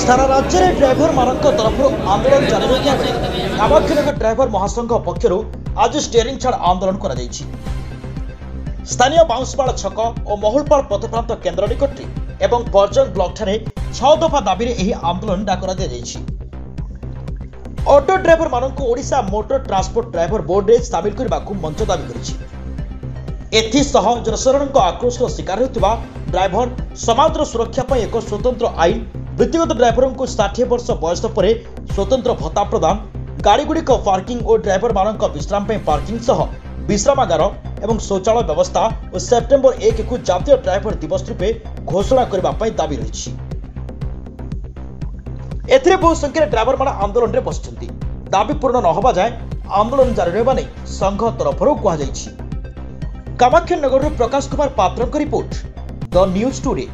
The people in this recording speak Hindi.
सारा राज्य में ड्राइवर मानक तरफ आंदोलन जारी रखा कामाक्षीनगर ड्राइवर महासंघ पक्षर आज स्टीयरिंग छाड़ आंदोलन कर स्थानीय बाउंसपाड़ छक और महुलपाड़ पथप्रांत केन्द्र निकट एवं बर्जन ब्लॉक ठारे 6 दफा दाबी रे आंदोलन डाकरा दिया। ऑटो ड्राइवर मानक Odisha motor transport driver board रे सामिल करने को मंच दाबी करिछि। एथिसह जनसाधारण आक्रोश शिकार होता ड्राइवर समाज सुरक्षा पर एक स्वतंत्र आईन, वृत्तिगत ड्राइवर को 60 वर्ष बयस पर स्वतंत्र भत्ता प्रदान, गाड़ीगुड़िक पार्किंग और ड्राइवर मान विश्राम पार्किंग सह विश्रामागार एवं शौचालय व्यवस्था और सेप्टेम्बर 1 को जातीय ड्राइवर दिवस रूपे घोषणा करने दाबी रही। एथिरे बहु संख्यार ड्राइवर मान आंदोलन में बसुंट दाबी पूर्ण न होगा जाए आंदोलन जारी रहा नहीं संघ तरफ कहुई। कामाक्षीनगर प्रकाश कुमार पात्र रिपोर्ट, द न्यूज टुडे।